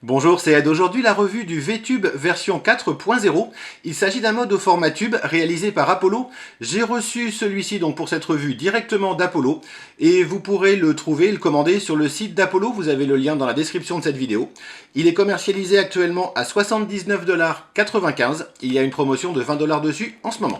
Bonjour, c'est Ed. Aujourd'hui la revue du VTube version 4.0. Il s'agit d'un mode au format tube réalisé par Apollo. J'ai reçu celui-ci donc pour cette revue directement d'Apollo et vous pourrez le trouver, le commander sur le site d'Apollo. Vous avez le lien dans la description de cette vidéo. Il est commercialisé actuellement à 79,95 $. Il y a une promotion de 20 $ dessus en ce moment.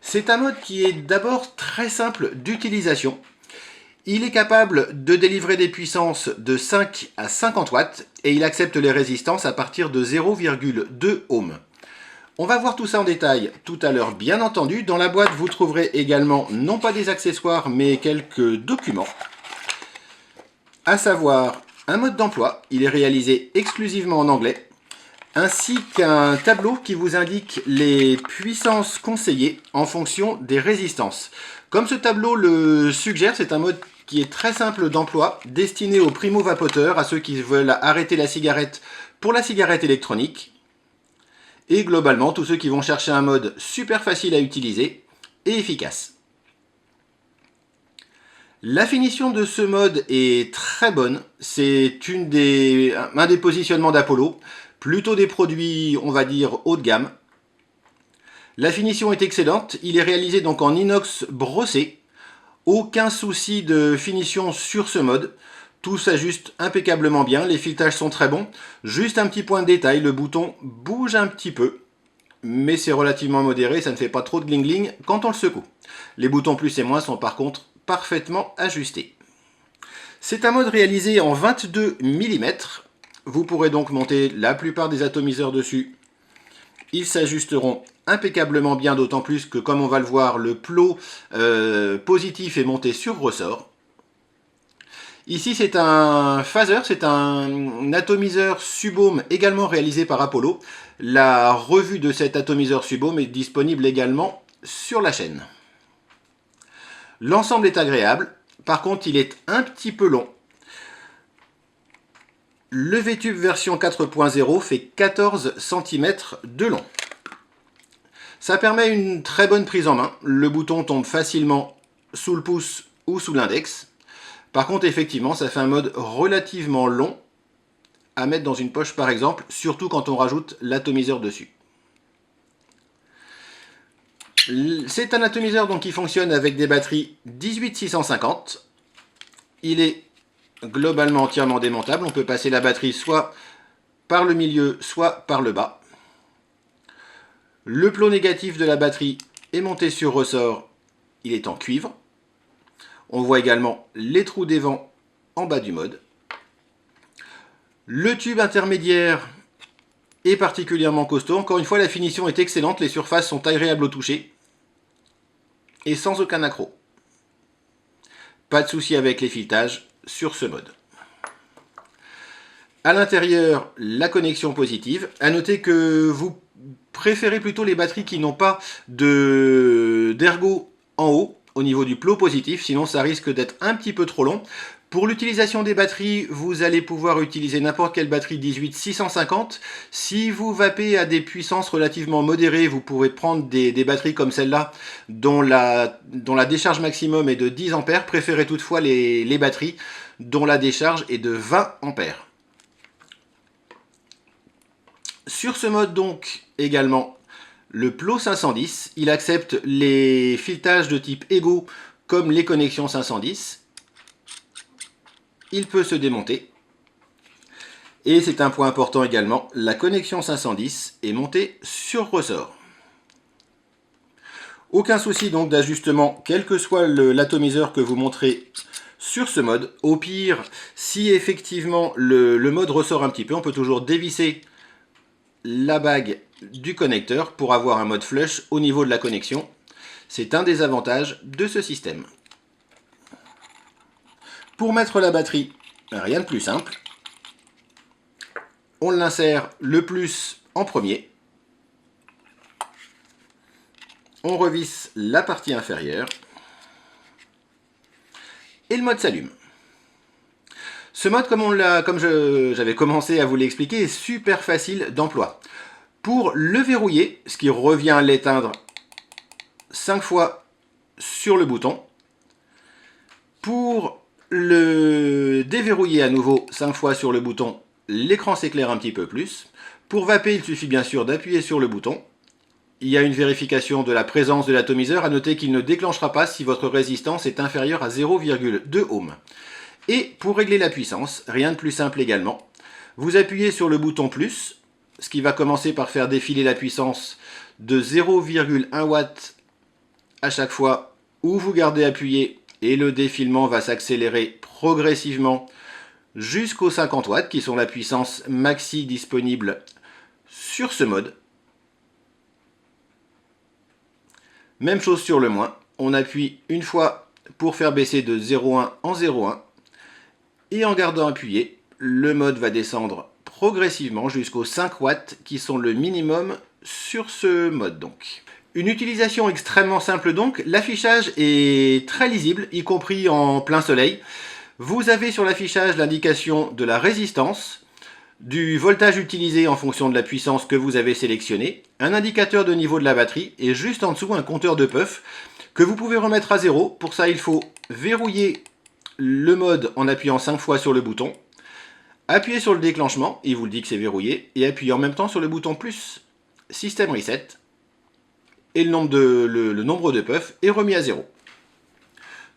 C'est un mode qui est d'abord très simple d'utilisation. Il est capable de délivrer des puissances de 5 à 50 watts et il accepte les résistances à partir de 0,2 ohms. On va voir tout ça en détail tout à l'heure, bien entendu. Dans la boîte, vous trouverez également non pas des accessoires mais quelques documents, à savoir un mode d'emploi. Il est réalisé exclusivement en anglais, ainsi qu'un tableau qui vous indique les puissances conseillées en fonction des résistances. Comme ce tableau le suggère, c'est un mode qui est très simple d'emploi, destiné aux primo-vapoteurs, à ceux qui veulent arrêter la cigarette pour la cigarette électronique, et globalement tous ceux qui vont chercher un mode super facile à utiliser et efficace. La finition de ce mode est très bonne, c'est un des positionnements d'Apollo, plutôt des produits, on va dire, haut de gamme. La finition est excellente, il est réalisé donc en inox brossé. Aucun souci de finition sur ce mode, tout s'ajuste impeccablement bien, les filetages sont très bons. Juste un petit point de détail, le bouton bouge un petit peu, mais c'est relativement modéré, ça ne fait pas trop de gling-gling quand on le secoue. Les boutons plus et moins sont par contre parfaitement ajustés. C'est un mode réalisé en 22 mm, vous pourrez donc monter la plupart des atomiseurs dessus. Ils s'ajusteront impeccablement bien, d'autant plus que, comme on va le voir, le plot positif est monté sur ressort. Ici, c'est un phaser, c'est un atomiseur subohm également réalisé par Apollo. La revue de cet atomiseur subohm est disponible également sur la chaîne. L'ensemble est agréable, par contre, il est un petit peu long. Le VTube version 4.0 fait 14 cm de long. Ça permet une très bonne prise en main. Le bouton tombe facilement sous le pouce ou sous l'index. Par contre, effectivement, ça fait un mode relativement long à mettre dans une poche par exemple, surtout quand on rajoute l'atomiseur dessus. C'est un atomiseur donc qui fonctionne avec des batteries 18650. Il est globalement entièrement démontable. On peut passer la batterie soit par le milieu, soit par le bas. Le plot négatif de la batterie est monté sur ressort, il est en cuivre. On voit également les trous des vents en bas du mode. Le tube intermédiaire est particulièrement costaud. Encore une fois, la finition est excellente, les surfaces sont agréables au toucher et sans aucun accroc. Pas de souci avec les filetages sur ce mode. À l'intérieur, la connexion positive. À noter que vous préférez plutôt les batteries qui n'ont pas d'ergot en haut au niveau du plot positif, sinon ça risque d'être un petit peu trop long. Pour l'utilisation des batteries, vous allez pouvoir utiliser n'importe quelle batterie 18650. Si vous vapez à des puissances relativement modérées, vous pourrez prendre des batteries comme celle-là, dont la décharge maximum est de 10 ampères. Préférez toutefois les batteries dont la décharge est de 20 ampères. Sur ce mode donc également, le plot 510, il accepte les filetages de type Ego comme les connexions 510. Il peut se démonter. Et c'est un point important également, la connexion 510 est montée sur ressort. Aucun souci donc d'ajustement, quel que soit l'atomiseur que vous montrez sur ce mode. Au pire, si effectivement le mode ressort un petit peu, on peut toujours dévisser la bague du connecteur pour avoir un mode flush au niveau de la connexion. C'est un des avantages de ce système. Pour mettre la batterie, rien de plus simple. On l'insère le plus en premier. On revisse la partie inférieure. Et le mode s'allume. Ce mode, comme j'avais commencé à vous l'expliquer, est super facile d'emploi. Pour le verrouiller, ce qui revient à l'éteindre 5 fois sur le bouton. Pour le déverrouiller à nouveau 5 fois sur le bouton l'écran s'éclaire un petit peu plus. Pour vaper, il suffit bien sûr d'appuyer sur le bouton. Il y a une vérification de la présence de l'atomiseur. À noter qu'il ne déclenchera pas si votre résistance est inférieure à 0,2 ohm. Et pour régler la puissance, rien de plus simple également. Vous appuyez sur le bouton plus, ce qui va commencer par faire défiler la puissance de 0,1 watts à chaque fois où vous gardez appuyé, et le défilement va s'accélérer progressivement jusqu'aux 50 watts qui sont la puissance maxi disponible sur ce mode. Même chose sur le moins, on appuie une fois pour faire baisser de 0,1 en 0,1 et en gardant appuyé, le mode va descendre progressivement jusqu'aux 5 watts qui sont le minimum sur ce mode donc. Une utilisation extrêmement simple donc, l'affichage est très lisible, y compris en plein soleil. Vous avez sur l'affichage l'indication de la résistance, du voltage utilisé en fonction de la puissance que vous avez sélectionnée, un indicateur de niveau de la batterie et juste en dessous un compteur de puff que vous pouvez remettre à 0. Pour ça, il faut verrouiller le mode en appuyant 5 fois sur le bouton, appuyer sur le déclenchement, il vous le dit que c'est verrouillé, et appuyer en même temps sur le bouton plus System Reset, et le nombre de puffs est remis à 0.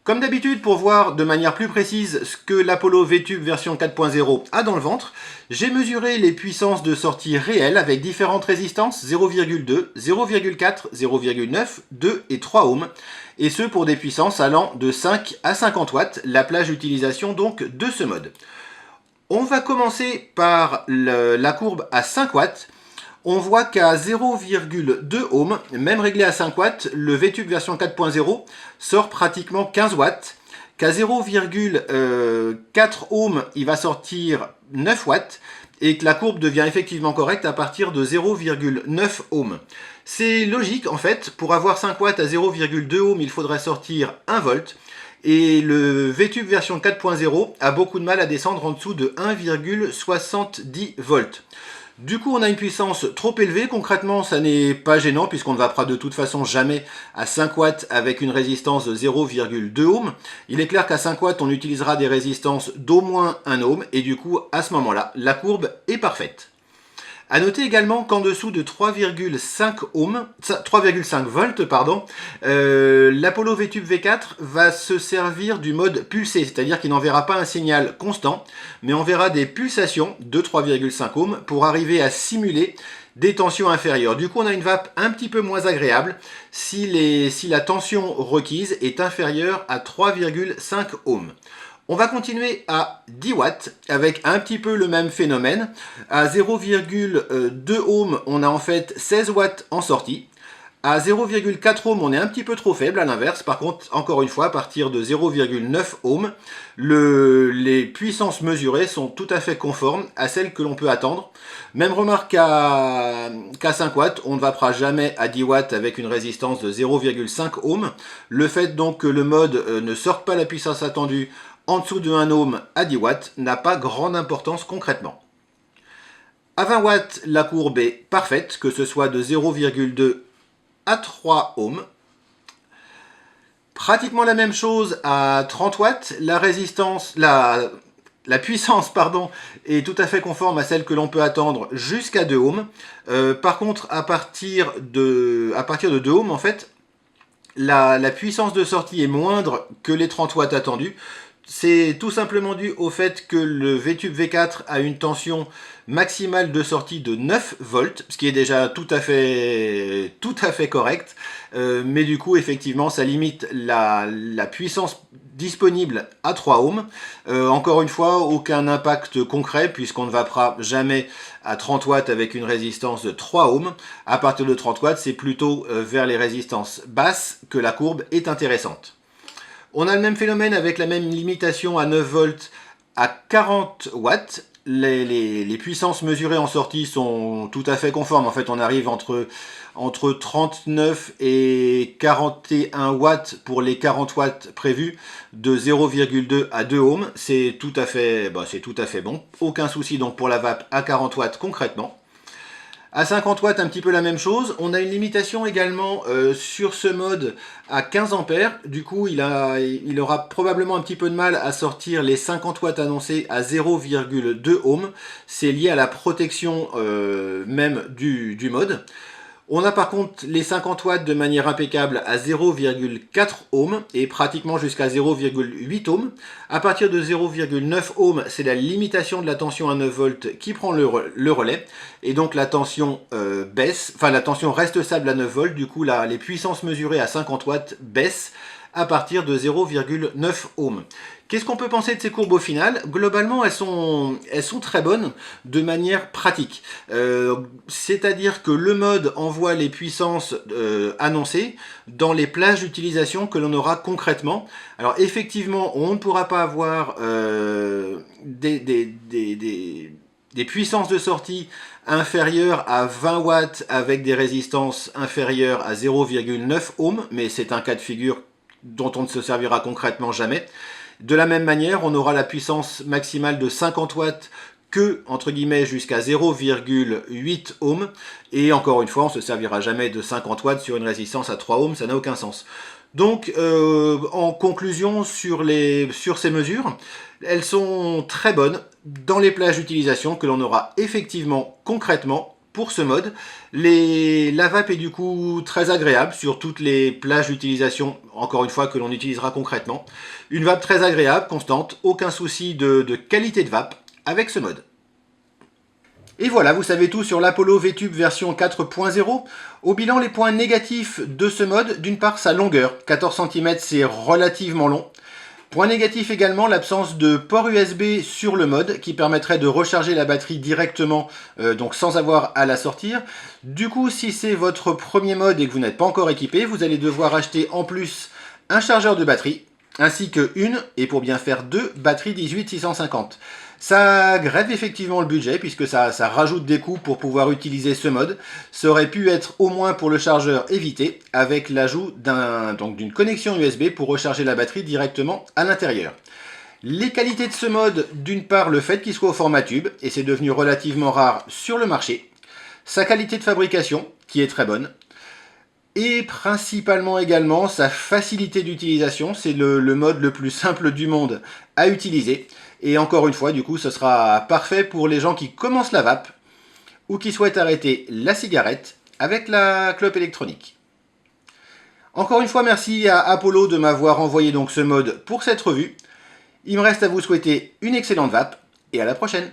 Comme d'habitude, pour voir de manière plus précise ce que l'Apollo VTube version 4.0 a dans le ventre, j'ai mesuré les puissances de sortie réelles avec différentes résistances 0,2, 0,4, 0,9, 2 et 3 ohms, et ce pour des puissances allant de 5 à 50 watts, la plage d'utilisation donc de ce mode. On va commencer par la courbe à 5 watts. On voit qu'à 0,2 ohm, même réglé à 5 watts, le VTube version 4.0 sort pratiquement 15 watts. Qu'à 0,4 ohm, il va sortir 9 watts. Et que la courbe devient effectivement correcte à partir de 0,9 ohm. C'est logique en fait, pour avoir 5 watts à 0,2 ohm, il faudrait sortir 1 volt. Et le VTube version 4.0 a beaucoup de mal à descendre en dessous de 1,70 volts. Du coup, on a une puissance trop élevée. Concrètement, ça n'est pas gênant puisqu'on ne va pas de toute façon jamais à 5 watts avec une résistance de 0,2 ohm. Il est clair qu'à 5 watts, on utilisera des résistances d'au moins 1 ohm et du coup, à ce moment-là, la courbe est parfaite. A noter également qu'en dessous de 3,5 volts, l'Apollo VTube V4 va se servir du mode pulsé, c'est-à-dire qu'il n'enverra pas un signal constant, mais enverra des pulsations de 3,5 ohms pour arriver à simuler des tensions inférieures. Du coup, on a une vape un petit peu moins agréable si la tension requise est inférieure à 3,5 ohms. On va continuer à 10 watts avec un petit peu le même phénomène. À 0,2 ohm, on a en fait 16 watts en sortie. À 0,4 ohm, on est un petit peu trop faible à l'inverse. Par contre, encore une fois, à partir de 0,9 ohm, les puissances mesurées sont tout à fait conformes à celles que l'on peut attendre. Même remarque qu'à 5 watts, on ne vapera jamais à 10 watts avec une résistance de 0,5 ohm. Le fait donc que le mode ne sorte pas la puissance attendue en dessous de 1 ohm à 10 watts n'a pas grande importance concrètement. À 20 watts, la courbe est parfaite, que ce soit de 0,2 à 3 ohms. Pratiquement la même chose à 30 watts, la puissance est tout à fait conforme à celle que l'on peut attendre jusqu'à 2 ohms. Par contre, à partir de 2 ohms, en fait, la puissance de sortie est moindre que les 30 watts attendus. C'est tout simplement dû au fait que le VTube V4 a une tension maximale de sortie de 9 volts, ce qui est déjà tout à fait correct. Mais du coup, effectivement, ça limite la puissance disponible à 3 ohms. Encore une fois, aucun impact concret puisqu'on ne vapera jamais à 30 watts avec une résistance de 3 ohms. À partir de 30 watts, c'est plutôt vers les résistances basses que la courbe est intéressante. On a le même phénomène avec la même limitation à 9 volts à 40 watts. Les puissances mesurées en sortie sont tout à fait conformes. En fait, on arrive entre 39 et 41 watts pour les 40 watts prévus, de 0,2 à 2 ohms. C'est tout à fait bon. Aucun souci donc pour la vape à 40 watts concrètement. À 50 watts, un petit peu la même chose. On a une limitation également sur ce mode à 15 ampères. Du coup, il aura probablement un petit peu de mal à sortir les 50 watts annoncés à 0,2 ohms. C'est lié à la protection même du mode. On a par contre les 50 watts de manière impeccable à 0,4 ohms et pratiquement jusqu'à 0,8 ohms. À partir de 0,9 ohms, c'est la limitation de la tension à 9 volts qui prend le relais. Et donc la tension baisse, enfin la tension reste stable à 9 volts. Du coup, là, les puissances mesurées à 50 watts baissent à partir de 0,9 ohms. Qu'est-ce qu'on peut penser de ces courbes au final? Globalement, elles sont très bonnes de manière pratique. C'est-à-dire que le mode envoie les puissances annoncées dans les plages d'utilisation que l'on aura concrètement. Alors effectivement, on ne pourra pas avoir des puissances de sortie inférieures à 20 watts avec des résistances inférieures à 0,9 ohms, mais c'est un cas de figure dont on ne se servira concrètement jamais. De la même manière, on aura la puissance maximale de 50 watts que, entre guillemets, jusqu'à 0,8 ohms. Et encore une fois, on ne se servira jamais de 50 watts sur une résistance à 3 ohms, ça n'a aucun sens. Donc, en conclusion sur ces mesures, elles sont très bonnes dans les plages d'utilisation que l'on aura effectivement concrètement pour ce mode. La vape est du coup très agréable sur toutes les plages d'utilisation, encore une fois, que l'on utilisera concrètement. Une vape très agréable, constante, aucun souci de qualité de vape avec ce mode. Et voilà, vous savez tout sur l'Apollo VTube version 4.0. Au bilan, les points négatifs de ce mode, d'une part sa longueur, 14 cm c'est relativement long. Point négatif également, l'absence de port USB sur le mode qui permettrait de recharger la batterie directement, donc sans avoir à la sortir. Du coup, si c'est votre premier mode et que vous n'êtes pas encore équipé, vous allez devoir acheter en plus un chargeur de batterie, ainsi que et pour bien faire deux, batteries 18650. Ça grève effectivement le budget puisque ça rajoute des coûts pour pouvoir utiliser ce mode. Ça aurait pu être au moins pour le chargeur évité avec l'ajout d'une connexion USB pour recharger la batterie directement à l'intérieur. Les qualités de ce mode, d'une part le fait qu'il soit au format tube et c'est devenu relativement rare sur le marché. Sa qualité de fabrication qui est très bonne. Et principalement également sa facilité d'utilisation, c'est le mode le plus simple du monde à utiliser. Et encore une fois, du coup, ce sera parfait pour les gens qui commencent la vape ou qui souhaitent arrêter la cigarette avec la clope électronique. Encore une fois, merci à Apollo de m'avoir envoyé donc ce mode pour cette revue. Il me reste à vous souhaiter une excellente vape et à la prochaine.